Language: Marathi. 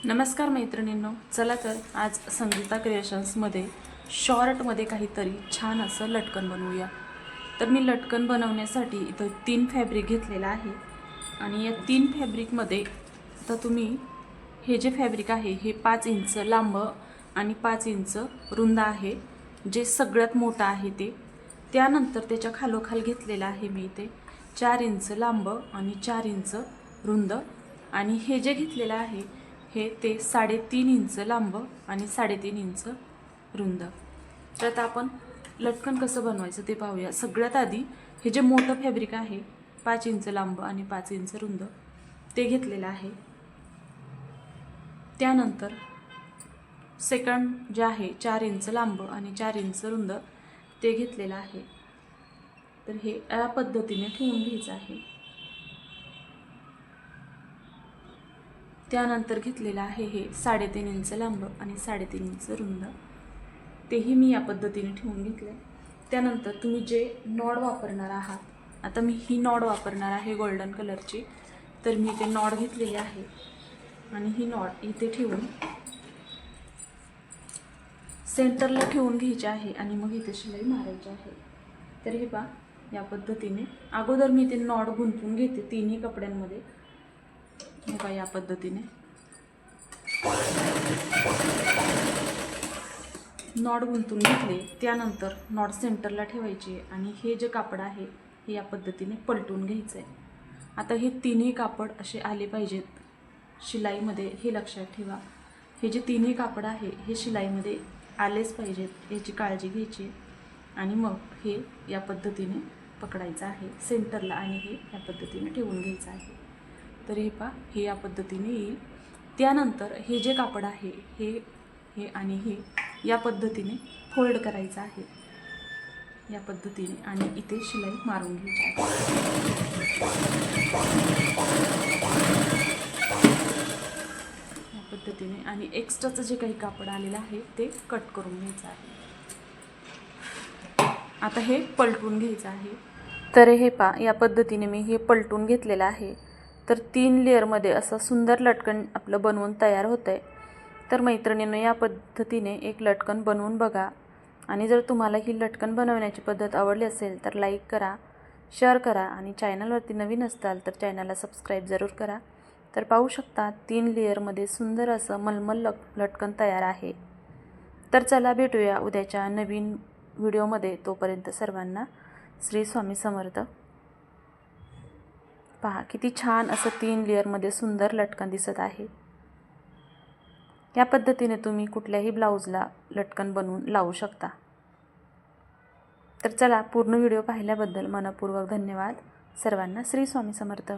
नमस्कार मैत्रिणींनो, चला तर आज संगीता क्रिएशन्समध्ये शॉर्टमध्ये काहीतरी छान असं लटकन बनवूया। तर मी लटकन बनवण्यासाठी इथं 3 फॅब्रिक घेतलेला आहे आणि या 3 फॅब्रिकमध्ये आता तुम्ही हे जे फॅब्रिक आहे हे 5 इंच लांब आणि 5 इंच रुंद आहे, जे सगळ्यात मोठं आहे ते। त्यानंतर त्याच्या खालोखाल घेतलेला आहे मी इथे 4 इंच लांब आणि 4 इंच रुंद आणि हे जे घेतलेलं आहे हे ते 3.5 इंच लांब आणि 3.5 इंच रुंद। तर आता आपण लटकन कसं बनवायचं ते पाहूया। सगळ्यात आधी हे जे मोठं फॅब्रिक आहे 5 इंच लांब आणि 5 इंच रुंद ते घेतलेलं आहे। त्यानंतर सेकंड जे आहे 4 इंच लांब आणि 4 इंच रुंद ते घेतलेलं आहे। तर हे या पद्धतीने ठेवून घ्यायचं आहे। त्यानंतर घेतलेलं आहे हे 3.5 इंच लांब आणि 3.5 इंच रुंद, तेही मी या पद्धतीने ठेवून घेतले। त्यानंतर तुम्ही जे नॉड वापरणार आहात, आता मी ही नॉड वापरणार आहे गोल्डन कलरची, तर मी ते नॉड घेतलेली आहे आणि ही नॉड इथे ठेवून सेंटरला ठेवून घ्यायची आहे आणि मग इथे शिलाई मारायची आहे। तर हे पहा, या पद्धतीने अगोदर मी ते नॉड गुंतवून घेते तिन्ही कपड्यांमध्ये। हे पहा, या पद्धतीने नॉड गुंतवून घेतले। त्यानंतर नॉड सेंटरला ठेवायची आणि हे जे कापड आहे हे या पद्धतीने पलटून घ्यायचं आहे। आता हे तिन्ही कापड असे आले पाहिजेत शिलाईमध्ये, हे लक्षात ठेवा। हे जे तिन्ही कापड आहे हे शिलाईमध्ये आलेच पाहिजेत, याची काळजी घ्यायची आणि मग हे या पद्धतीने पकडायचं आहे सेंटरला आणि हे या पद्धतीने ठेवून घ्यायचं आहे। तर हे पहा, हे या पद्धतीने येईल। त्यानंतर हे जे कापड आहे हे आणि हे या पद्धतीने फोल्ड करायचं आहे या पद्धतीने आणि इथे शिलाई मारून घ्यायची आहे या पद्धतीने। आणि एक्स्ट्राचं जे काही कापड आलेलं आहे ते कट करून घ्यायचं आहे। आता हे पलटून घ्यायचं आहे। तर हे पहा, या पद्धतीने मी हे पलटून घेतलेलं आहे। तर 3 लेअरमध्ये असं सुंदर लटकन आपलं बनवून तयार होतं आहे। तर मैत्रिणींनो, या पद्धतीने एक लटकन बनवून बघा आणि जर तुम्हाला ही लटकन बनवण्याची पद्धत आवडली असेल तर लाईक करा, शेअर करा आणि चॅनलवरती नवीन असताल तर चॅनलला सबस्क्राईब जरूर करा। तर पाहू शकता 3 लेअरमध्ये सुंदर असं मलमल लटकन तयार आहे। तर चला भेटूया उद्याच्या नवीन व्हिडिओमध्ये। तोपर्यंत सर्वांना श्री स्वामी समर्थ। पहा, किती छान असं 3 लेअरमध्ये सुंदर लटकन दिसत आहे। या पद्धतीने तुम्ही कुठल्याही ब्लाऊजला लटकन बनवून लावू शकता। तर चला, पूर्ण व्हिडिओ पाहिल्याबद्दल मनपूर्वक धन्यवाद। सर्वांना श्री स्वामी समर्थ।